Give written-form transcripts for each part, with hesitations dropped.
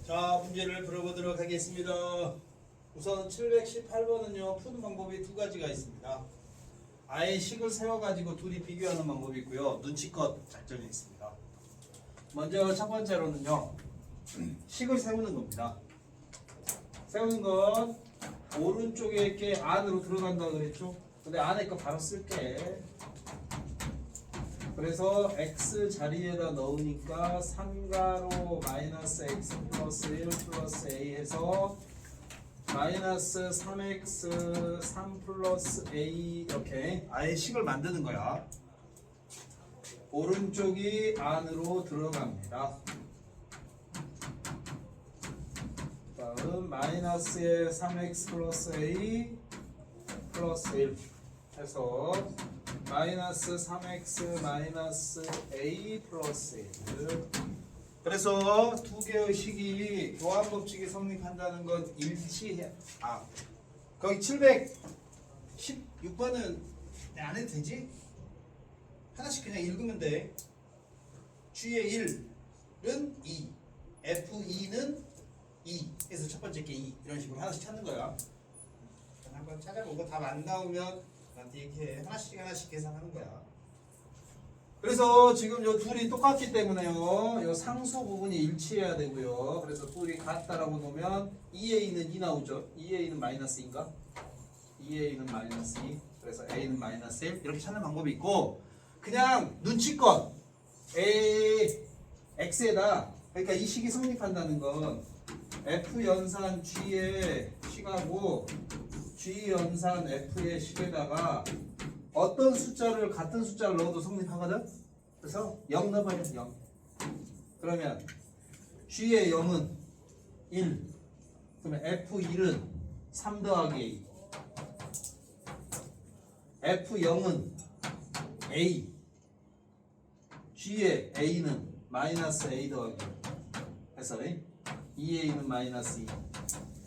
자, 문제를 풀어보도록 하겠습니다. 우선 718번은요, 푸는 방법이 두 가지가 있습니다. 아예 식을 세워가지고 둘이 비교하는 방법이 있고요, 눈치껏 작전이 있습니다. 먼저 첫 번째로는요, 식을 세우는 겁니다. 세우는 건 오른쪽에 있게 안으로 들어간다고 그랬죠? 근데 안에 거 바로 쓸게. 그래서 x 자리에다 넣으니까 3가로 마이너스 x 플러스 1 플러스 a 해서 마이너스 3x 3 플러스 a 이렇게 아예 식을 만드는 거야. 오른쪽이 안으로 들어갑니다. 다음 마이너스에 3x 플러스 a 플러스 1 해서 마이너스 3x 마이너스 a 플러스 1. 그래서 두 개의 식이 교환 법칙이 성립한다는 건 일치해. 거기 716번은 안 해도 되지? 하나씩 그냥 읽으면 돼. G의 1은 2, F2는 2. 그래서 첫 번째 게 2. 이런 식으로 하나씩 찾는 거야. 한번 찾아보고 답 안 나오면 나한테 이렇게 하나씩 계산하는 거야. 그래서 지금 요 둘이 똑같기 때문에요, 요 상수 부분이 일치해야 되고요. 그래서 둘이 같다라고 놓으면 2a는 2 나오죠. 2a는 마이너스 2인가? 2a는 마이너스 2. 그래서 a는 마이너스 1. 이렇게 찾는 방법이 있고, 그냥 눈치껏 a x에다, 그러니까 이 식이 성립한다는 건 f 연산 g의 식하고 g 연산 f의 식에다가 어떤 숫자를 같은 숫자를 넣어도 성립하거든. 그래서 0 넣어봐요. 0. 그러면 g의 0은 1. 그러면 f1은 3 더하기 a. f0은 a. g의 a는 마이너스 a 더하기 1. 해서 2a는 마이너스 2.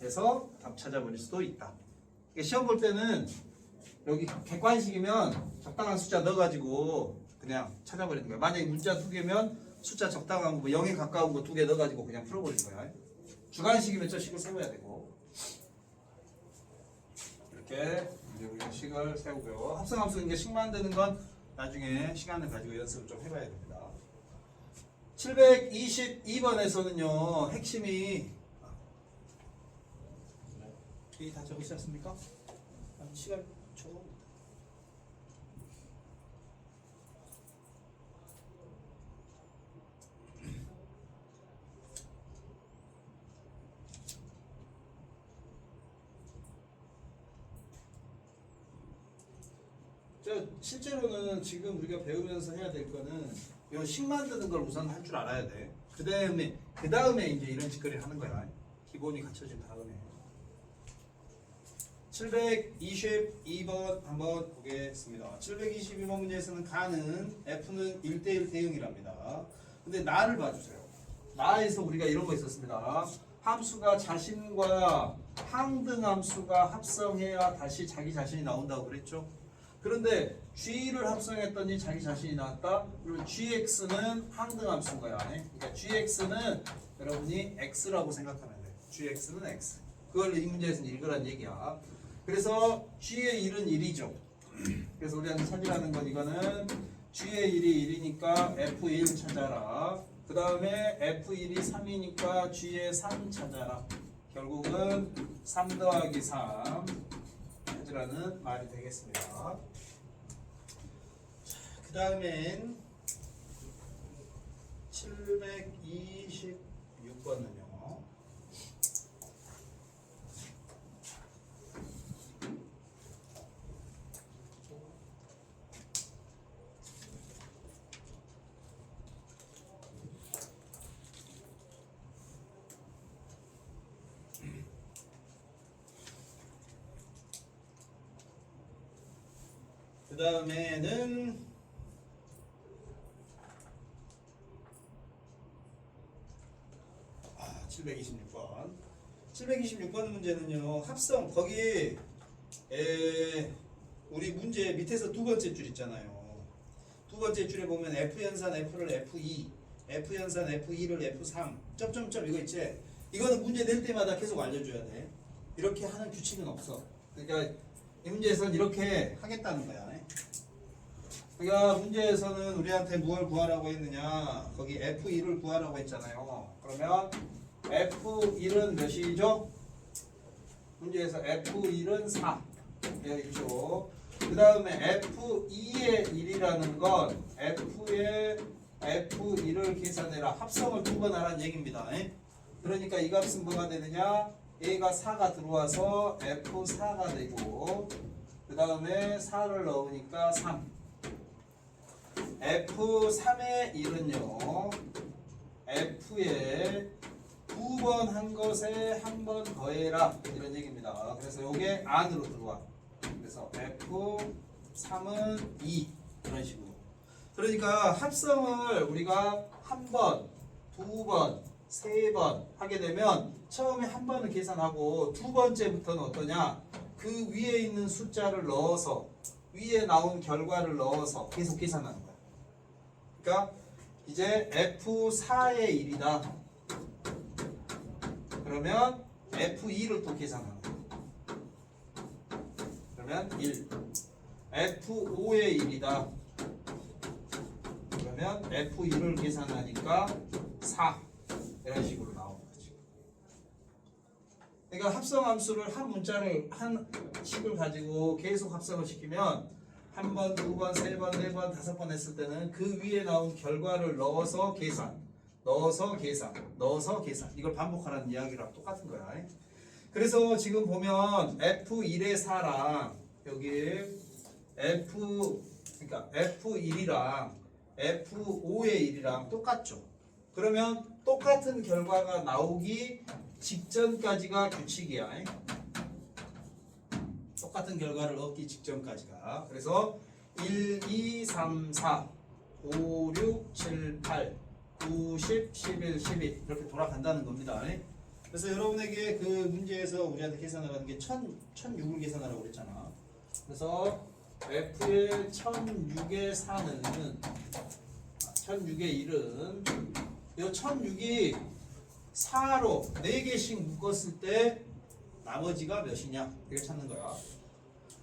해서 답 찾아버릴 수도 있다. 시험 볼 때는 여기 객관식이면 적당한 숫자 넣어가지고 그냥 찾아버리는 거야. 만약에 문자 2개면 숫자 적당한 거, 뭐 0에 가까운 거 2개 넣어가지고 그냥 풀어버리는 거야. 주관식이면 저 식을 세워야 되고. 이렇게 이제 우리가 식을 세우고요. 합성함수 이제 식 만드는 건 나중에 시간을 가지고 연습을 좀 해봐야 됩니다. 722번에서는요, 핵심이 다 적으셨습니까? 시간 적어. 실제로는 지금 우리가 배우면서 해야 될 거는 요 식 만드는 걸 우선 할 줄 알아야 돼. 그 다음에 이제 이런 짓거리를 하는 거야. 기본이 갖춰진 다음에. 722번 한번 보겠습니다. 722번 문제에서는 가는 F는 1대1 대응이랍니다. 근데 나를 봐주세요. 나에서 우리가 이런 거 있었습니다. 함수가 자신과 항등함수가 합성해야 다시 자기 자신이 나온다고 그랬죠. 그런데 G를 합성했더니 자기 자신이 나왔다. 그리고 GX는 항등함수인 거야. 그러니까 GX는 여러분이 X라고 생각하면 돼. GX는 X. 그걸 이 문제에서는 읽으란 얘기야. 그래서 G의 1은 1이죠. 그래서 우리한테 찾으라는 건 이거는 G의 1이 1이니까 F1 찾아라. 그 다음에 F1이 3이니까 G의 3 찾아라. 결국은 3 더하기 3 찾으라는 말이 되겠습니다. 그 다음엔 726번은요. 그 다음에는 726번. 726번 문제는요, 합성 거기 우리 문제 밑에서 두 번째 줄 있잖아요. 두 번째 줄에 보면 F 연산 F를 F2, F 연산 F2를 F3, 점점점 이거 있지? 이거는 문제 낼 때마다 계속 알려줘야 돼. 이렇게 하는 규칙은 없어. 그러니까 이 문제에서는 이렇게 하겠다는 거야. 그러니까 문제에서는 우리한테 무엇을 구하라고 했느냐? 거기 F1을 구하라고 했잖아요. 그러면 F1은 몇이죠? 문제에서 F1은 4 되어 있죠. 그 다음에 F2의 1이라는 건 F의 F1을 계산해라. 합성을 두 번 하라는 얘기입니다. 그러니까 이 값은 뭐가 되느냐? A가 4가 들어와서 F4가 되고 그 다음에 4를 넣으니까 3. F3의 1은요. F에 두 번 한 것에 한 번 더해라 이런 얘기입니다. 그래서 이게 안으로 들어와. 그래서 F3은 2 이런 식으로. 그러니까 합성을 우리가 한 번, 두 번, 세 번 하게 되면 처음에 한 번은 계산하고 두 번째부터는 어떠냐? 그 위에 있는 숫자를 넣어서 위에 나온 결과를 넣어서 계속 계산하는 거야. 그러니까 이제 F4의 1이다. 그러면 F2를 또 계산하는 거야. 그러면 1. F5의 1이다. 그러면 F2를 계산하니까 4. 이런 식으로 나오는 거지. 그러니까 합성함수를 한 문자를 한 식을 가지고 계속 합성을 시키면 한 번, 두 번, 세 번, 네 번, 다섯 번 했을 때는 그 위에 나온 결과를 넣어서 계산, 넣어서 계산, 넣어서 계산. 이걸 반복하라는 이야기랑 똑같은 거야. 그래서 지금 보면 F1의 4랑 여기 그러니까 F1이랑 F5의 1이랑 똑같죠. 그러면 똑같은 결과가 나오기 직전까지가 규칙이야. 똑같은 결과를 얻기 직전까지가. 그래서 1, 2, 3, 4, 5, 6, 7, 8, 9, 10, 11, 12 이렇게 돌아간다는 겁니다. 그래서 여러분에게 그 문제에서 우리한테 계산하라는 게 1006을 계산하라고 그랬잖아. 그래서 F의 1006의 4는 1006의 1은 이 1006이 4로 4개씩 묶었을 때 나머지가 몇이냐 이걸 찾는 거야.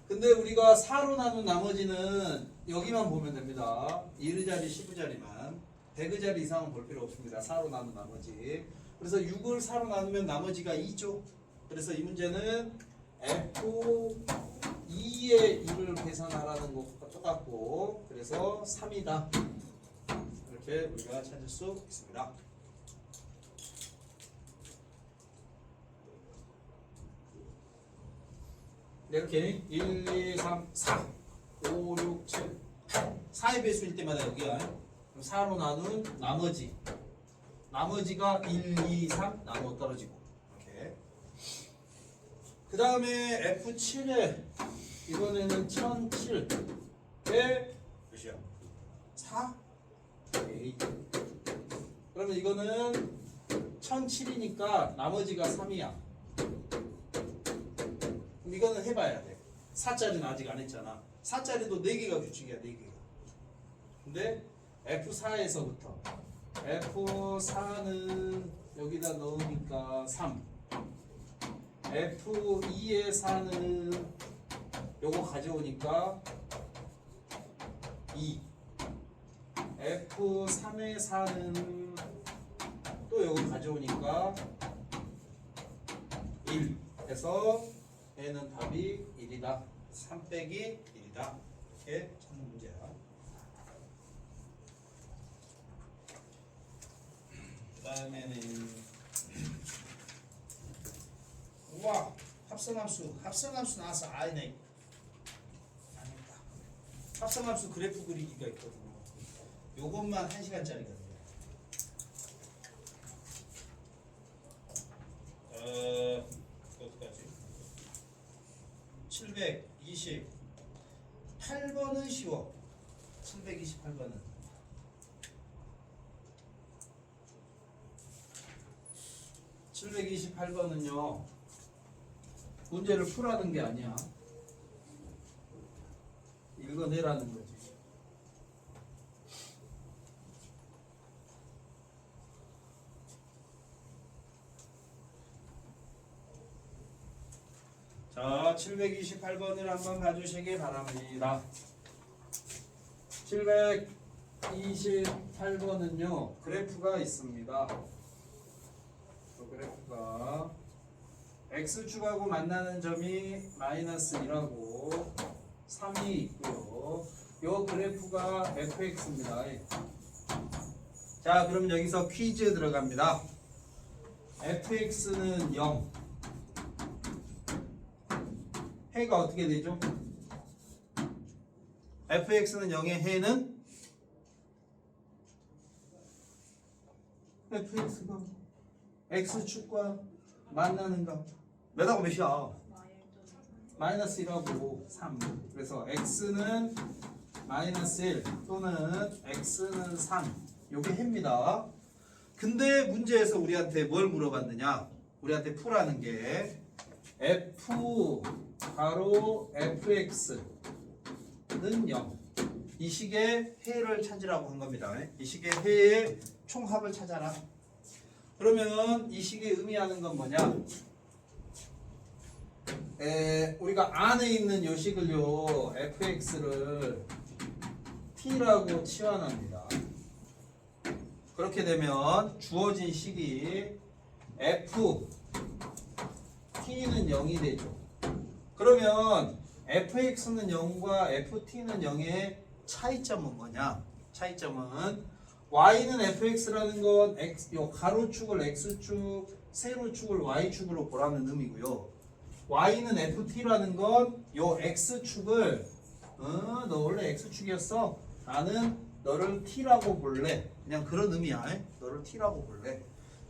근데 우리가 4로 나눈 나머지는 여기만 보면 됩니다. 1의자리 10의자리만 100의자리 이상은 볼 필요 없습니다. 4로 나눈 나머지. 그래서 6을 4로 나누면 나머지가 2죠. 그래서 이 문제는 F2의 1을 계산하라는 것과 똑같고 그래서 3이다. 이렇게 우리가 찾을 수 있습니다. 이렇게 1, 2, 3, 4, 5, 6, 7, 8 4의 배수일 때마다 여기야. 그럼 4로 나눈 나머지가 1, 2, 3 나눠 떨어지고 이렇게. 그 다음에 F7에 이번에는 1007에 몇이야? 4? 에이. 그러면 이거는 1007이니까 나머지가 3이야. 그럼 이거는 해봐야 돼. 4짜리는 아직 안 했잖아. 4짜리도 4개가 규칙이야. 4개가. 근데 F4에서부터 F4는 여기다 넣으니까 3. F2의 4는 요거 가져오니까 2. F3의 4는 또 요거 가져오니까 1 해서 얘는 답이 1이다. 3 빼기 1이다. 이렇게 찾는 문제야. 그 다음에는 우와 합성함수 나와서 아니네. 아니다. 합성함수 그래프 그리기가 있거든요. 요것만 1시간짜리거든요. 어떡하지? 728번은 쉬워. 728번은. (728번은요) 문제를 풀라는 게 아니야. 읽어내라는 거지. 자, 728번을 한번 봐주시기 바랍니다. 728번은요, 그래프가 있습니다. 그 그래프가 x축하고 만나는 점이 마이너스 1하고 3이 있고요. 요 그래프가 fx입니다. 자, 그럼 여기서 퀴즈 들어갑니다. fx는 0. 해가 어떻게 되죠? fx는 0의 해는 fx가 x축과 만나는 값 몇하고 몇이야? 마이너스 1하고 3. 그래서 x는 마이너스 1 또는 x는 3. 요게 해입니다. 근데 문제에서 우리한테 뭘 물어봤느냐? 우리한테 풀라는 게 f 가로 fx는 0. 이 식의 해를 찾으라고 한 겁니다. 이 식의 해의 총합을 찾아라. 그러면 이 식이 의미하는 건 뭐냐? 우리가 안에 있는 요 식을요, fx를 t라고 치환합니다. 그렇게 되면 주어진 식이 f t는 0이 되죠. 그러면 fx는 0과 ft는 0의 차이점은 뭐냐? 차이점은 y는 fx라는 건 x, 요 가로축을 x축, 세로축을 y축으로 보라는 의미고요. y는 ft라는 건 요 x축을 너 원래 x축이었어? 나는 너를 t라고 볼래. 그냥 그런 의미야. 너를 t라고 볼래.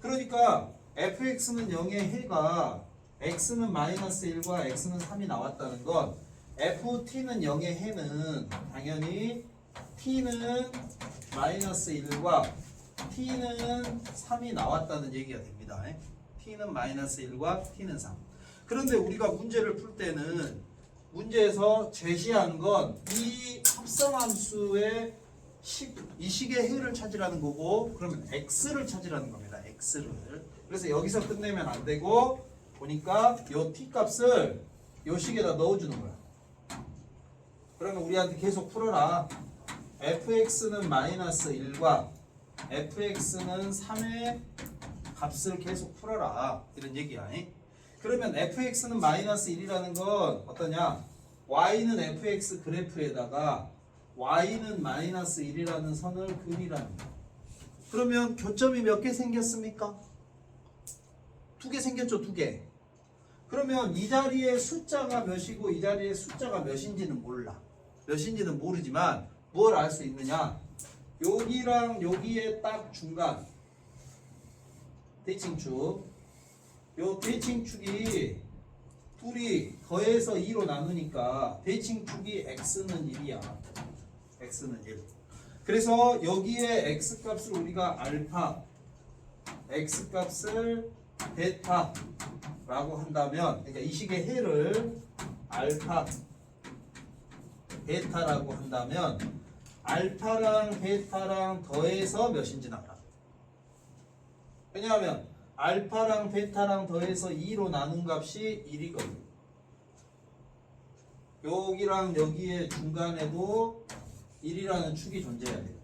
그러니까 fx는 0의 해가 x는 마이너스 1과 x는 3이 나왔다는 건 ft는 0의 해는 당연히 t는 마이너스 1과 t는 3이 나왔다는 얘기가 됩니다. t는 마이너스 1과 t는 3. 그런데 우리가 문제를 풀 때는 문제에서 제시한 건 이 합성함수의 이 식의 해를 찾으라는 거고, 그러면 x를 찾으라는 겁니다. x를. 그래서 여기서 끝내면 안 되고, 보니까 요 t 값을 요 식에다 넣어주는 거야. 그러면 우리한테 계속 풀어라. fx는 마이너스 1과 fx는 3의 값을 계속 풀어라. 이런 얘기야. 그러면 fx는 마이너스 1이라는 건 어떠냐? y는 fx 그래프에다가 y는 마이너스 1이라는 선을 그리라는 거야. 그러면 교점이 몇 개 생겼습니까? 2개 생겼죠, 2개. 그러면 이 자리에 숫자가 몇이고 이 자리에 숫자가 몇인지는 몰라. 몇인지는 모르지만 뭘 알 수 있느냐? 여기랑 여기에 딱 중간 대칭축. 요 대칭축이 둘이 더해서 2로 나누니까 대칭축이 x는 1이야. x는 1. 그래서 여기에 x 값을 우리가 알파, x 값을 베타라고 한다면, 그러니까 이 식의 해를 알파, 베타라고 한다면 알파랑 베타랑 더해서 몇인지 나라. 왜냐하면 알파랑 베타랑 더해서 2로 나눈 값이 1이거든. 여기랑 여기에 중간에도 1이라는 축이 존재해야 돼요.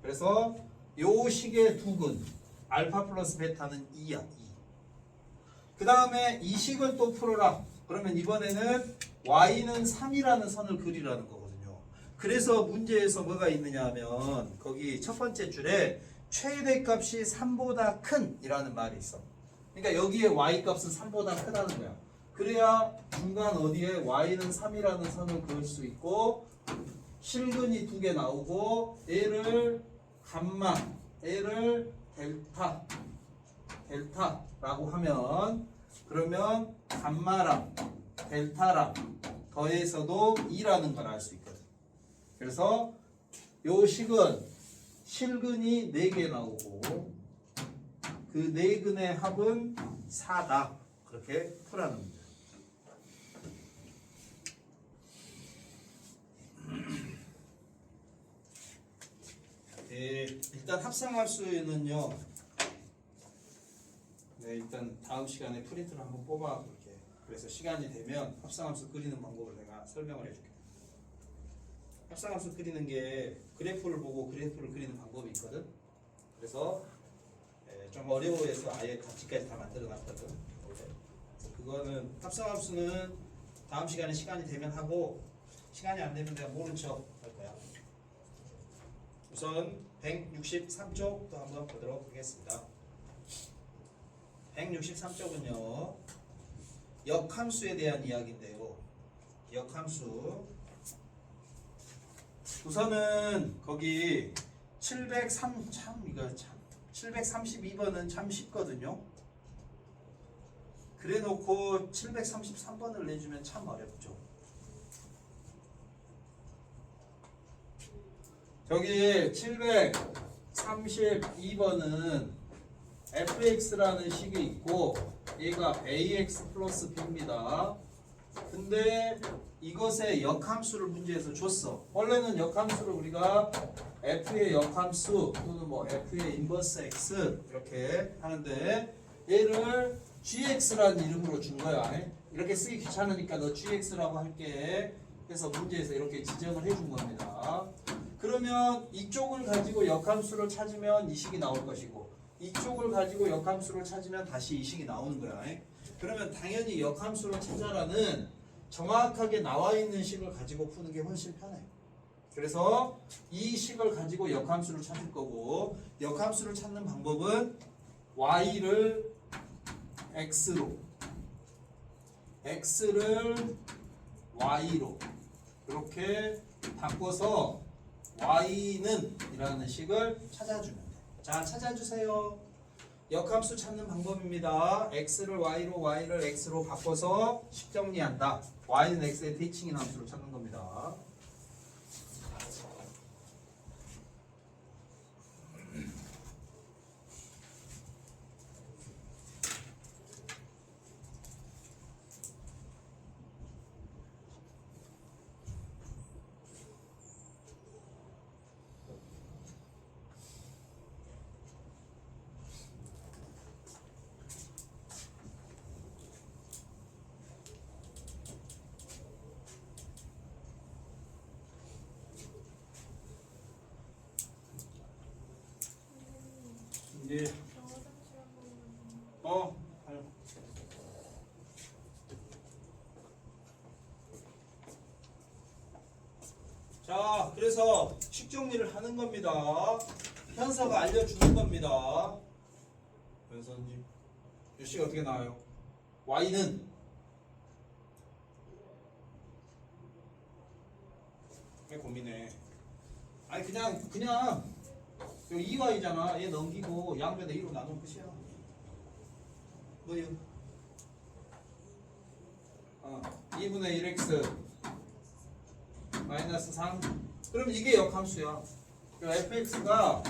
그래서 요 식의 두근 알파 플러스 베타는 2야. 2. 그 다음에 이 식을 또 풀어라. 그러면 이번에는 y는 3이라는 선을 그리라는 거거든요. 그래서 문제에서 뭐가 있느냐 하면 거기 첫 번째 줄에 최대값이 3보다 큰 이라는 말이 있어. 그러니까 여기에 y값은 3보다 크다는 거야. 그래야 중간 어디에 y는 3이라는 선을 그을 수 있고, 실근이 2개 나오고, 얘를 감마, 얘를 델타라고 하면, 그러면 감마랑 델타랑 더해서도 2라는 걸 알 수 있거든. 그래서 요 식은 실근이 4개 나오고 그 4근의 합은 4다. 그렇게 풀라는 겁니다. 일단 합성함수는요. 일단 다음 시간에 프린트를 한번 뽑아 볼게요. 그래서 시간이 되면 합성함수 그리는 방법을 내가 설명을 해줄게. 합성함수 그리는 게 그래프를 보고 그래프를 그리는 방법이 있거든. 그래서 좀 어려워해서 아예 같이까지 다 만들어 놨거든. 그래서 그거는 합성함수는 다음 시간에 시간이 되면 하고, 시간이 안 되면 내가 모른 척 할 거야. 우선 163쪽도 한번 보도록 하겠습니다. 163쪽은요 역함수에 대한 이야기인데요. 역함수 우선은 거기 732번은 참 쉽거든요. 그래 놓고 733번을 내주면 참 어렵죠. 저기 732번은 fx라는 식이 있고 얘가 ax 플러스 b입니다. 근데 이것의 역함수를 문제에서 줬어. 원래는 역함수를 우리가 f의 역함수 또는 뭐 f의 인버스 x 이렇게 하는데 얘를 gx라는 이름으로 준 거야. 이렇게 쓰기 귀찮으니까 너 gx라고 할게. 그래서 문제에서 이렇게 지정을 해준 겁니다. 그러면 이쪽을 가지고 역함수를 찾으면 이 식이 나올 것이고 이쪽을 가지고 역함수를 찾으면 다시 이 식이 나오는 거야. 그러면 당연히 역함수를 찾아라는 정확하게 나와 있는 식을 가지고 푸는 게 훨씬 편해. 그래서 이 식을 가지고 역함수를 찾을 거고 역함수를 찾는 방법은 y를 x로 x를 y로 이렇게 바꿔서 y는 이라는 식을 찾아주면 돼. 자, 찾아주세요. 역함수 찾는 방법입니다. x를 y로 y를 x로 바꿔서 식 정리한다. y는 x의 대칭인 함수를 찾는 겁니다. 예. 자, 그래서 식 정리를 하는 겁니다. 현서가 알려주는 겁니다. 현서님, 이 식이 어떻게 나와요? y는 왜 고민해? 아니 그냥 2y잖아. 얘 넘기고 양변에 2로 나누면 끝이야. 뭐예요? 2분의 1x 마이너스 3. 그럼 이게 역함수야. fx가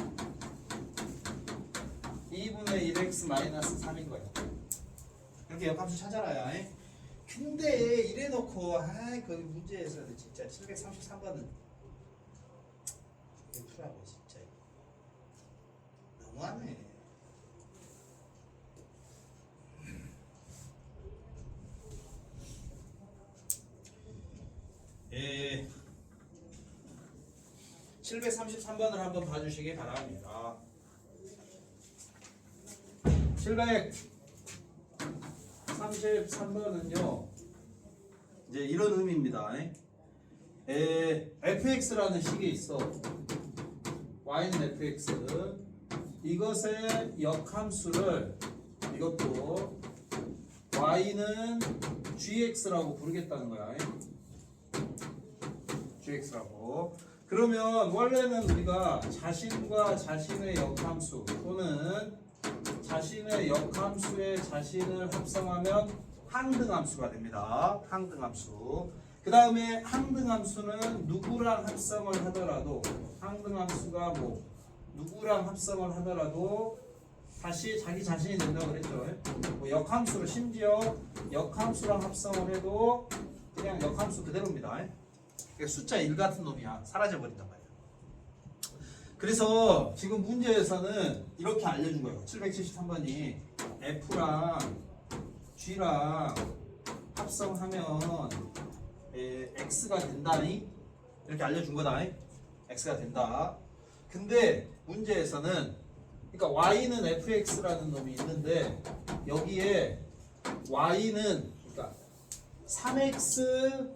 2분의 1x 마이너스 3인 거야. 이렇게 역함수 찾아라야. 근데 이래놓고 그 문제에서 진짜 733번은 F라고 진짜 너무하네. 예. 733번을 한번 봐주시기 바랍니다. 733번은요 이제 이런 의미입니다. fx라는 식이 있어. y는 fx. 이것의 역함수를 이것도 y는 gx라고 부르겠다는 거야. gx라고. 그러면 원래는 우리가 자신과 자신의 역함수 또는 자신의 역함수에 자신을 합성하면 항등함수가 됩니다. 항등함수. 그 다음에 항등함수는 누구랑 합성을 하더라도 항등함수가 뭐 누구랑 합성을 하더라도 다시 자기 자신이 된다고 그랬죠. 뭐 역함수로 심지어 역함수랑 합성을 해도 그냥 역함수 그대로입니다. 숫자 1 같은 놈이야. 사라져버린단 말이야. 그래서 지금 문제에서는 이렇게 알려준 거예요. 773번이 F랑 G랑 합성하면 x가 된다니 이렇게 알려준 거다. x가 된다. 근데 문제에서는 그러니까 y는 fx라는 놈이 있는데 여기에 y는 그러니까 3x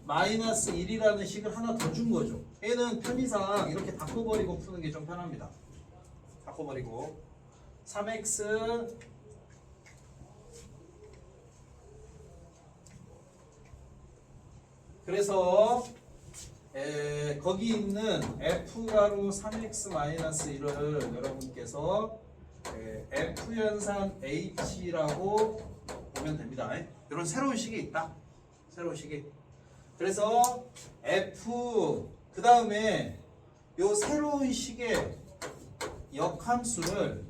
마이너스 1이라는 식을 하나 더 준 거죠. 얘는 편의상 이렇게 바꿔버리고 푸는 게 좀 편합니다. 바꿔버리고 3x 그래서 거기 있는 f가로 3x 마이너스 1을 여러분께서 f 연산 h라고 보면 됩니다. 이런 새로운 식이 있다. 새로운 식이. 그래서 f 그 다음에 요 새로운 식의 역함수를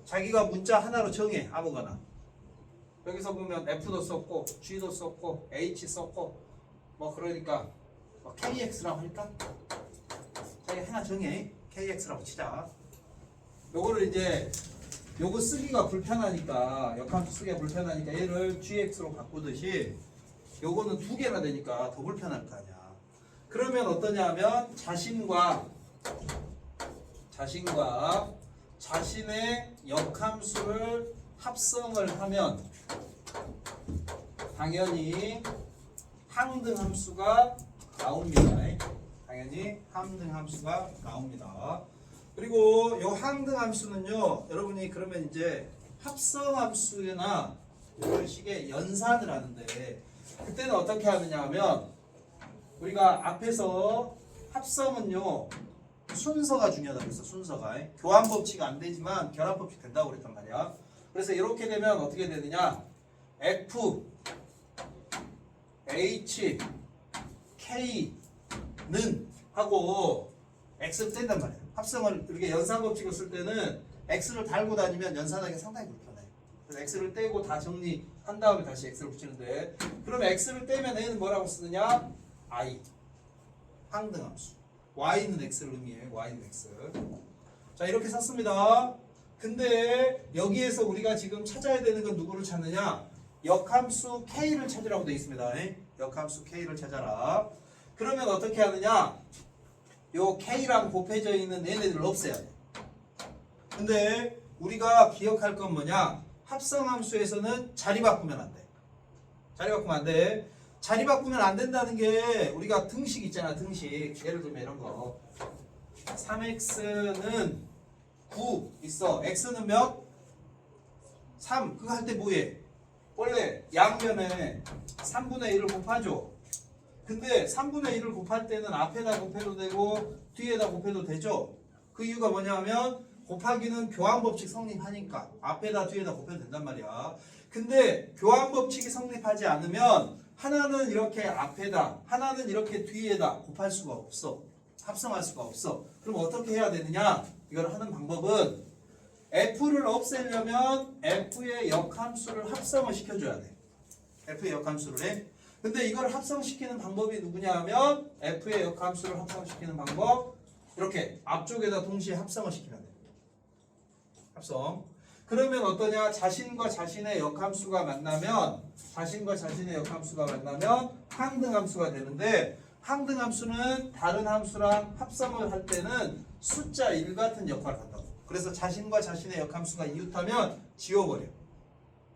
자기가 문자 하나로 정해. 아무거나. 여기서 보면 f도 썼고 g도 썼고 h 썼고 뭐 그러니까 뭐 kx라고 할까? 자기 하나 정해. kx라고 치자. 요거를 이제 요거 쓰기가 불편하니까 역함수 쓰기가 불편하니까 얘를 gx로 바꾸듯이 요거는 두 개나 되니까 더 불편할 거 아니야. 그러면 어떠냐 하면 자신의 역함수를 합성을 하면 당연히 항등함수가 나옵니다. 당연히 항등함수가 나옵니다. 그리고 요 항등함수는요, 여러분이 그러면 이제 합성함수나 이런 식의 연산을 하는데 그때는 어떻게 하느냐 하면 우리가 앞에서 합성은요 순서가 중요하다고 했어. 순서가 교환법칙 안 되지만 결합법칙 된다고 그랬단 말이야. 그래서 이렇게 되면 어떻게 되느냐 f h k는 하고 x를 뗀단 말이야. 합성을 이렇게 연산법칙을 쓸 때는 x를 달고 다니면 연산하기 상당히 불편해. 그래서 x를 떼고 다 정리한 다음에 다시 x를 붙이는데 그러면 x를 떼면 얘는 뭐라고 쓰느냐 i 항등함수. y는 x를 의미해. y는 x. 자 이렇게 썼습니다. 근데 여기에서 우리가 지금 찾아야 되는 건 누구를 찾느냐 역함수 k를 찾으라고 되어 있습니다. 역함수 k를 찾아라. 그러면 어떻게 하느냐 요 k랑 곱해져 있는 얘네들을 없애야 돼. 근데 우리가 기억할 건 뭐냐 합성함수에서는 자리 바꾸면 안 돼. 자리 바꾸면 안 돼. 자리 바꾸면 안 된다는 게 우리가 등식 있잖아. 등식. 예를 들면 이런 거 3x는 9 있어. x는 몇? 3. 그거 할 때 뭐해? 원래 양변에 3분의 1을 곱하죠. 근데 3분의 1을 곱할 때는 앞에다 곱해도 되고 뒤에다 곱해도 되죠. 그 이유가 뭐냐면 곱하기는 교환법칙 성립하니까 앞에다 뒤에다 곱해도 된단 말이야. 근데 교환법칙이 성립하지 않으면 하나는 이렇게 앞에다 하나는 이렇게 뒤에다 곱할 수가 없어. 합성할 수가 없어. 그럼 어떻게 해야 되느냐? 이걸 하는 방법은 f를 없애려면 f의 역함수를 합성을 시켜줘야 돼. f의 역함수를 해. 근데 이걸 합성시키는 방법이 누구냐 하면 f의 역함수를 합성시키는 방법 이렇게 앞쪽에다 동시에 합성을 시키면 돼. 합성. 그러면 어떠냐? 자신과 자신의 역함수가 만나면 항등함수가 되는데 항등함수는 다른 함수랑 합성을 할 때는 숫자 1 같은 역할을 한다고. 그래서 자신과 자신의 역함수가 이웃하면 지워버려.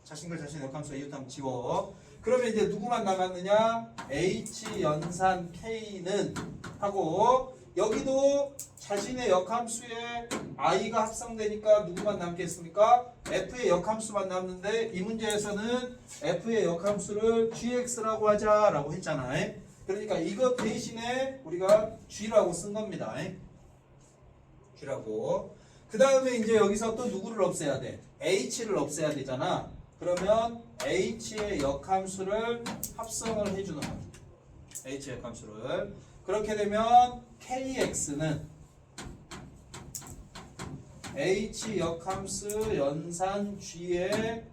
자신과 자신의 역함수가 이웃하면 지워. 그러면 이제 누구만 남았느냐? h 연산 k는 하고 여기도 자신의 역함수에 i가 합성되니까 누구만 남겠습니까? f의 역함수만 남는데 이 문제에서는 f의 역함수를 gx라고 하자라고 했잖아. 그러니까 이것 대신에 우리가 g라고 쓴 겁니다. g라고. 그 다음에 이제 여기서 또 누구를 없애야 돼? h를 없애야 되잖아. 그러면 h의 역함수를 합성을 해주는 거야. h의 역함수를. 그렇게 되면 kx는 h 역함수 연산 g의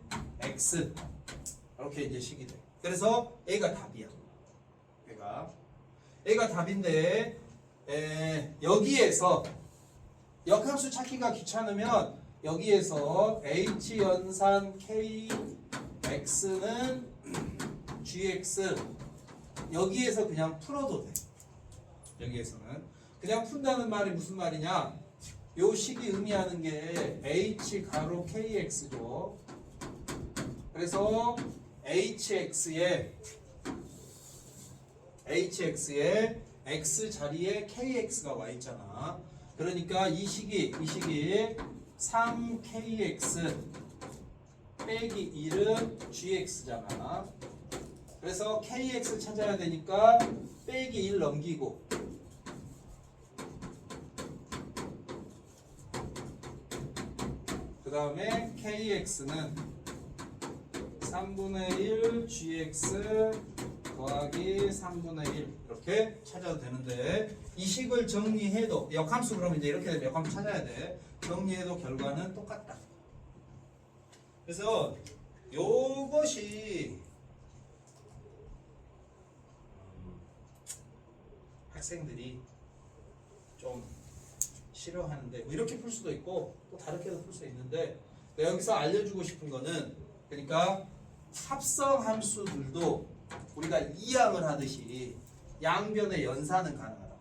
x 이렇게 이제 식이 돼. 그래서 a가 답이야. A가 답인데 여기에서 역함수 찾기가 귀찮으면 여기에서 h 연산 k x는 gx 여기에서 그냥 풀어도 돼. 여기에서는 그냥 푼다는 말이 무슨 말이냐? 요 식이 의미하는 게 h 가로 kx죠. 그래서 hx에 x 자리에 kx가 와 있잖아. 그러니까 이 식이 3kx 빼기 1은 gx잖아. 그래서 kx 찾아야 되니까 빼기 1 넘기고 그 다음에 kx는 3분의 1 gx 더하기 3분의 1 이렇게 찾아도 되는데 이 식을 정리해도 역함수 그러면 이제 이렇게 되면 역함수 찾아야 돼. 정리해도 결과는 똑같다. 그래서 요것이 학생들이 좀 싫어하는데 뭐 이렇게 풀 수도 있고 또 다르게도 풀 수 있는데 내가 여기서 알려주고 싶은 거는 그러니까 합성 함수들도 우리가 이항을 하듯이 양변의 연산은 가능하다.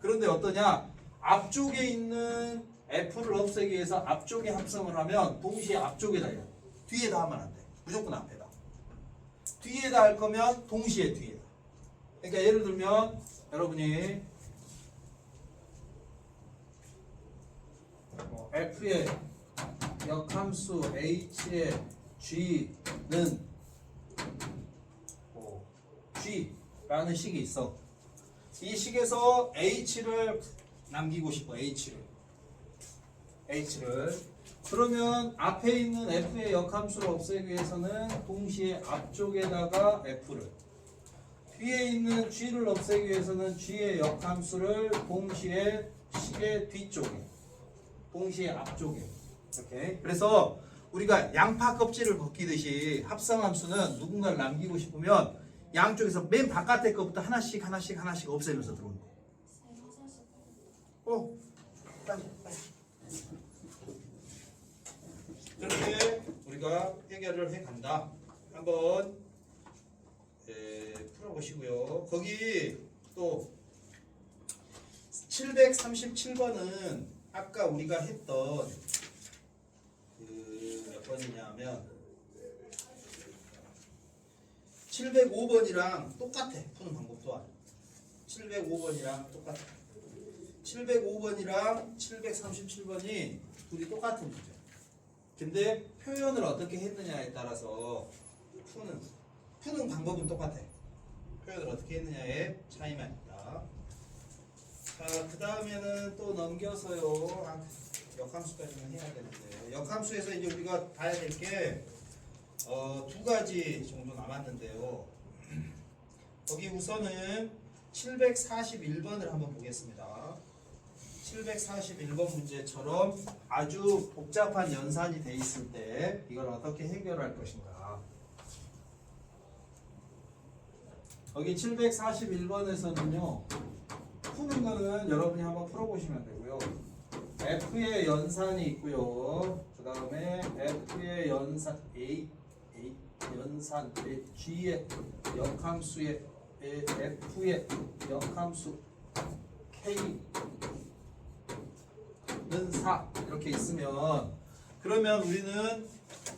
그런데 어떠냐? 앞쪽에 있는 f를 없애기 위해서 앞쪽에 합성을 하면 동시에 앞쪽에다 해야 돼. 뒤에다 하면 안 돼. 무조건 앞에다. 뒤에다 할 거면 동시에 뒤에다. 그러니까 예를 들면 여러분이 f의 역함수 h의 g는 g라는 식이 있어. 이 식에서 h를 남기고 싶어. h를 그러면 앞에 있는 f의 역함수를 없애기 위해서는 동시에 앞쪽에다가 f를 뒤에 있는 g를 없애기 위해서는 g의 역함수를 동시에 식의 뒤쪽에 동시에 앞쪽에 이렇게. 그래서 우리가 양파 껍질을 벗기듯이 합성함수는 누군가를 남기고 싶으면 양쪽에서 맨 바깥에 것부터 하나씩 없애면서 들어온대. 빨리. 그렇게 우리가 해결을 해간다. 한번 풀어보시고요. 거기 또 737번은 아까 우리가 했던 몇 번이냐면 705번이랑 똑같아. 푸는 방법 또한 705번이랑 똑같아. 705번이랑 737번이 둘이 똑같은 문제. 근데 표현을 어떻게 했느냐에 따라서 푸는 방법은 똑같아. 표현을 어떻게 했느냐에 차이만 있다. 자, 그 다음에는 또 넘겨서요. 역함수까지는 해야 되는데 역함수에서 이제 우리가 봐야 될 게 두 가지 정도 남았는데요. 거기 우선은 741번을 한번 보겠습니다. 741번 문제처럼 아주 복잡한 연산이 돼 있을 때 이걸 어떻게 해결할 것인가. 여기 741번에서는요. 푸는 거는 여러분이 한번 풀어보시면 되고요. F의 연산이 있고요. 그 다음에 F의 연산 연산 G의 역함수의 F의 역함수 K는 4 이렇게 있으면 그러면 우리는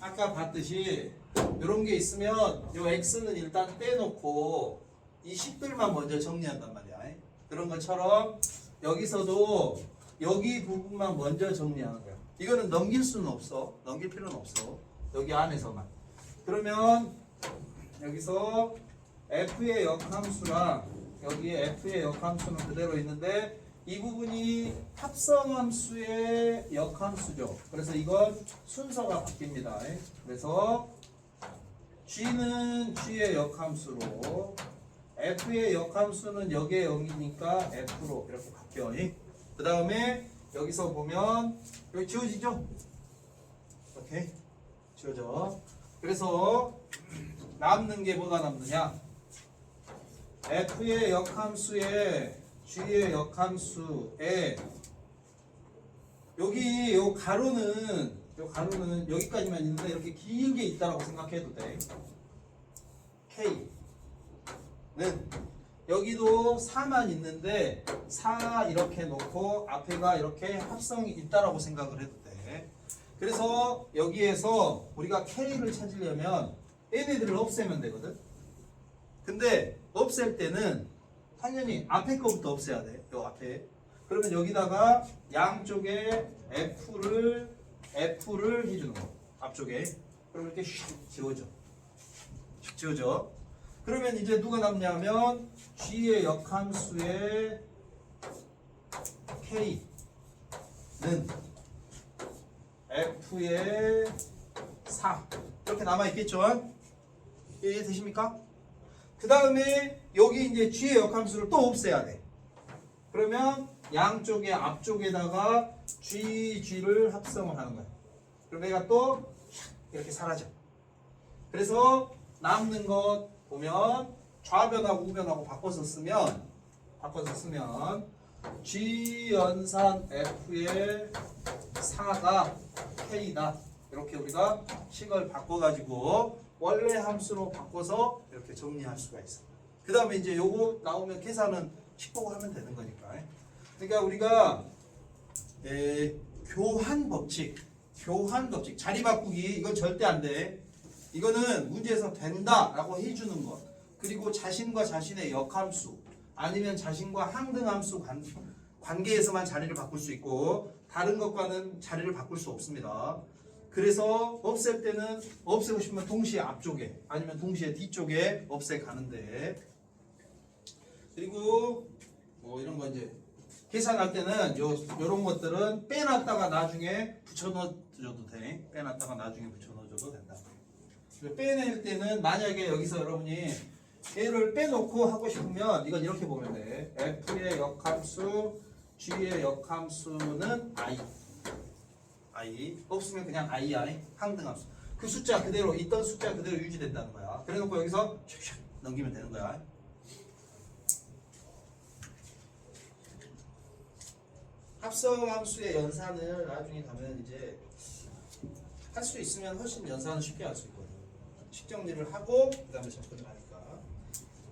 아까 봤듯이 이런 게 있으면 요 X는 일단 떼놓고 이 식들만 먼저 정리한단 말이야. 그런 것처럼 여기서도 여기 부분만 먼저 정리하는 거야. 이거는 넘길 수는 없어. 넘길 필요는 없어. 여기 안에서만. 그러면 여기서 F의 역함수랑 여기에 F의 역함수는 그대로 있는데 이 부분이 합성함수의 역함수죠. 그래서 이건 순서가 바뀝니다. 그래서 G는 G의 역함수로 F의 역함수는 여기에 0이니까 F로 이렇게 바뀌어. 그 다음에 여기서 보면 여기 지워지죠? 오케이. 지워져. 그래서 남는 게 뭐가 남느냐? F의 역함수에 G의 역함수에 여기 요 가로는 요 가로는 여기까지만 있는데 이렇게 길게 있다라고 생각해도 돼. K는 여기도 4만 있는데 4 이렇게 놓고 앞에가 이렇게 합성이 있다라고 생각을 해도 돼. 그래서 여기에서 우리가 K를 찾으려면 얘네들을 없애면 되거든. 근데 없앨 때는 당연히 앞에 거부터 없애야 돼. 요 앞에. 그러면 여기다가 양쪽에 F를 해주는 거. 앞쪽에. 그럼 이렇게 슉 지워져. 슉 지워져. 그러면 이제 누가 남냐면 G의 역함수의 K는 F의 4 이렇게 남아있겠죠? 이해되십니까? 그 다음에 여기 이제 G의 역함수를 또 없애야 돼. 그러면 양쪽의 앞쪽에다가 G를 합성을 하는 거야. 그럼 얘가 또 이렇게 사라져. 그래서 남는 것 보면 좌변하고 우변하고 바꿔서 쓰면 G 연산 F의 4가 K다. 이렇게 우리가 식을 바꿔가지고 원래 함수로 바꿔서 이렇게 정리할 수가 있어. 그 다음에 이제 요거 나오면 계산은 식 보고 하면 되는 거니까. 그러니까 우리가 교환 법칙 자리 바꾸기 이건 절대 안 돼. 이거는 문제에서 된다라고 해주는 것. 그리고 자신과 자신의 역함수 아니면 자신과 항등함수 관계에서만 자리를 바꿀 수 있고 다른 것과는 자리를 바꿀 수 없습니다. 그래서 없앨 때는 없애고 싶으면 동시에 앞쪽에 아니면 동시에 뒤쪽에 없애 가는데 그리고 뭐 이런 거 이제 계산할 때는 요런 것들은 빼놨다가 나중에 붙여 넣어줘도 돼. 빼놨다가 나중에 붙여 넣어줘도 된다. 빼낼 때는 만약에 여기서 여러분이 얘를 빼놓고 하고 싶으면 이건 이렇게 보면 돼. F의 역함수, G의 역함수는 I. 없으면 그냥 I 항등함수. 그 숫자 그대로 있던 숫자 그대로 유지된다는 거야. 그래놓고 여기서 슉슉 넘기면 되는 거야. 합성함수의 연산을 나중에 가면 이제 할 수 있으면 훨씬 연산을 쉽게 할 수 있거든. 식정리를 하고 그 다음에 접근을 하니까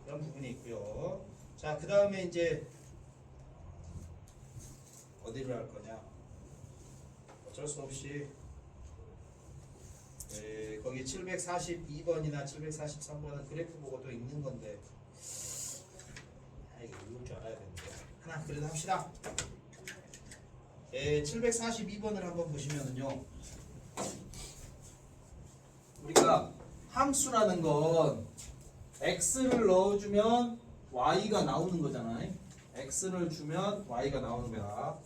이런 부분이 있고요. 자, 그 다음에 이제 어디를 할 거냐? 어쩔 수 없이 거기 742번이나 743번은 그래프 보고도 있는 건데 이거 읽을 줄 알아야 되는데 하나 그래도 합시다. 742번을 한번 보시면은요. 우리가 함수라는 건 x를 넣어주면 y가 나오는 거잖아요. x를 주면 y가 나오는 거야.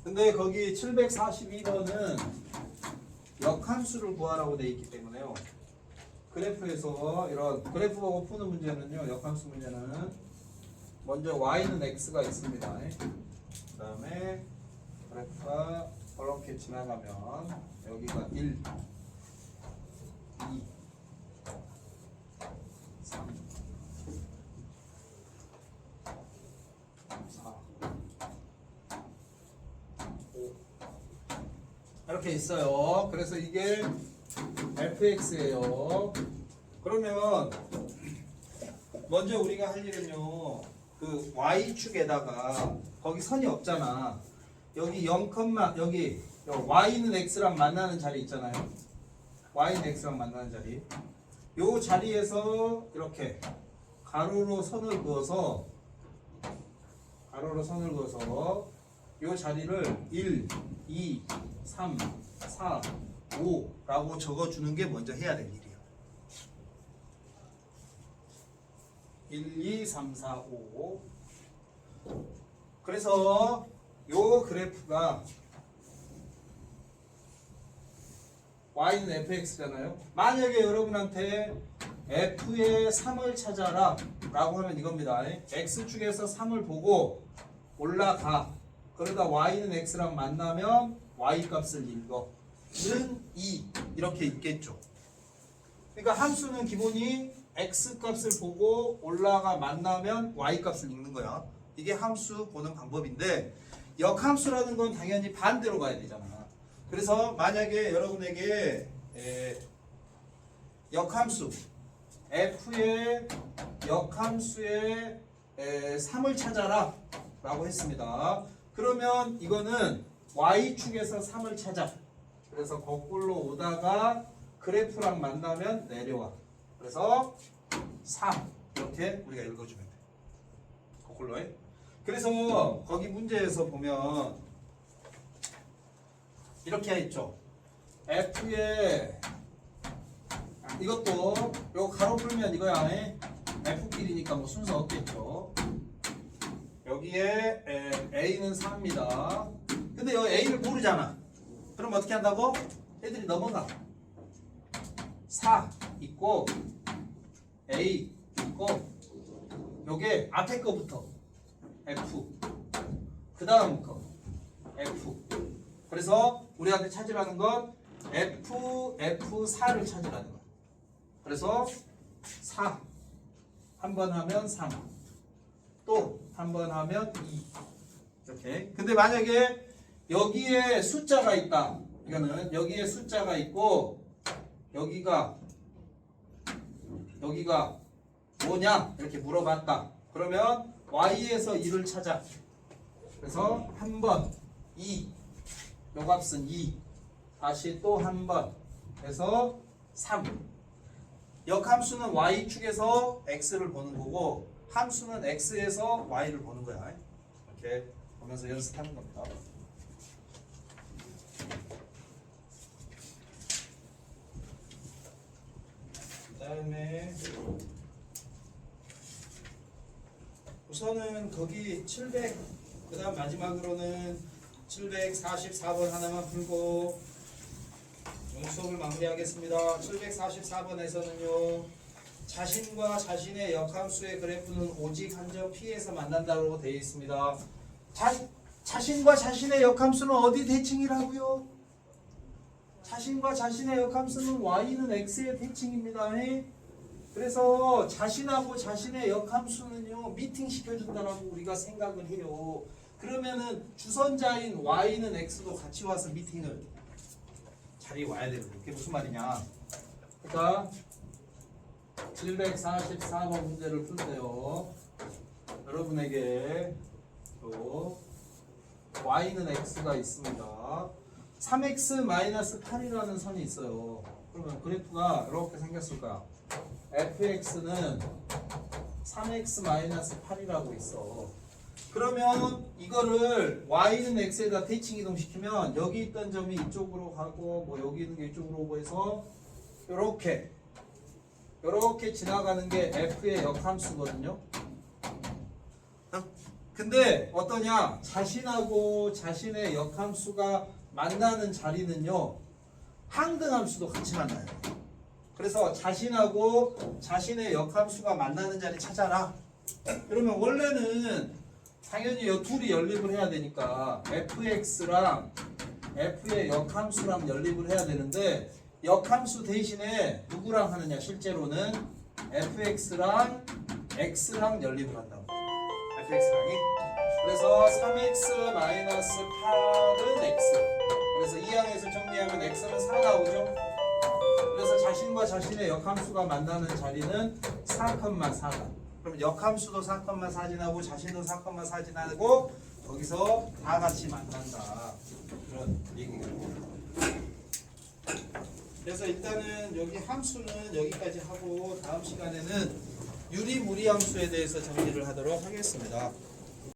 근데 거기 742번은 역함수를 구하라고 돼 있기 때문에요. 그래프에서 이런 그래프 보고 푸는 문제는요. 역함수 문제는 먼저 y는 x가 있습니다. 그 다음에 그래프가 이렇게 지나가면 여기가 1, 2, 3, 4, 5 이렇게 있어요. 그래서 이게 fx예요. 그러면 먼저 우리가 할 일은요. 그 y축에다가 거기 선이 없잖아. 여기 0, 여기 y는 x랑 만나는 자리 있잖아요. y는 x랑 만나는 자리. 요 자리에서 이렇게 가로로 선을 그어서 요 자리를 1, 2, 3, 4, 5라고 적어주는 게 먼저 해야 될 일이에요. 1, 2, 3, 4, 5. 그래서 요 그래프가 y는 fx잖아요. 만약에 여러분한테 f의 3을 찾아라 라고 하면 이겁니다. x축에서 3을 보고 올라가. 그러다 y는 x랑 만나면 y 값을 읽어. 는 2 이렇게 있겠죠. 그러니까 함수는 기본이 x 값을 보고 올라가 만나면 y 값을 읽는 거야. 이게 함수 보는 방법인데 역함수라는 건 당연히 반대로 가야 되잖아. 그래서 만약에 여러분에게 역함수 f의 역함수의 3을 찾아라 라고 했습니다. 그러면 이거는 y축에서 3을 찾아. 그래서 거꾸로 오다가 그래프랑 만나면 내려와. 그래서 3 이렇게 우리가 읽어주면 돼. 거꾸로 해. 그래서 거기 문제에서 보면 이렇게 있죠. f의 이것도 요 가로 풀면 이거야. f끼리니까 뭐 순서 없겠죠. 여기에 a는 4입니다. 근데 여기 a를 모르잖아. 그럼 어떻게 한다고? 애들이 넘어가. 4 있고 a 있고 요게 앞에 거부터 f 그 다음 거 f. 그래서 우리한테 찾으라는 건 f4를 찾으라는 거야. 그래서 4 한 번 하면 3 또 한 번 하면 2 이렇게. 근데 만약에 여기에 숫자가 있다. 이거는 여기에 숫자가 있고 여기가 뭐냐 이렇게 물어봤다. 그러면 y에서 2를 찾아. 그래서 한 번 2 요 값은 2 다시 또 한 번 해서 3. 역함수는 y축에서 x를 보는 거고 함수는 x에서 y를 보는 거야. 이렇게 보면서 연습하는 겁니다. 그 다음에 우선은 거기 700 그 다음 마지막으로는 744번 하나만 풀고 오늘 수업을 마무리하겠습니다. 744번에서는요 자신과 자신의 역함수의 그래프는 오직 한 점 P에서 만난다고 되어 있습니다. 자신과 자신의 역함수는 어디 대칭이라고요? 자신과 자신의 역함수는 y는 x의 대칭입니다. 그래서 자신하고 자신의 역함수는요 미팅 시켜준다라고 우리가 생각을 해요. 그러면은 주선자인 y는 x도 같이 와서 미팅을 자리에 와야 되는 거예요. 그게 무슨 말이냐? 그러니까 744번 문제를 풀 때요 여러분에게 또 y는 x가 있습니다. 3x-8이라는 선이 있어요. 그러면 그래프가 이렇게 생겼을 거야. fx는 3x-8이라고 있어. 그러면 이거를 y는 x에다 대칭 이동시키면 여기 있던 점이 이쪽으로 가고 뭐 여기 있는 게 이쪽으로 오고 해서 요렇게 지나가는 게 f의 역함수거든요. 근데 어떠냐? 자신하고 자신의 역함수가 만나는 자리는요 항등함수도 같이 만나요. 그래서 자신하고 자신의 역함수가 만나는 자리 찾아라. 그러면 원래는 당연히 이 둘이 연립을 해야 되니까 fx랑 f의 역함수랑 연립을 해야 되는데 역함수 대신에 누구랑 하느냐? 실제로는 fx랑 x랑 연립을 한다고. fx랑이. 그래서 3x-8은 x. 그래서 이 항에서 정리하면 x는 4 나오죠. 그래서 자신과 자신의 역함수가 만나는 자리는 4,4다. 그럼 역함수도 4,4 지나고 자신도 4,4 지나고 거기서 다 같이 만난다. 그런 얘기가. 그래서 일단은 여기 함수는 여기까지 하고 다음 시간에는 유리무리함수에 대해서 정리를 하도록 하겠습니다.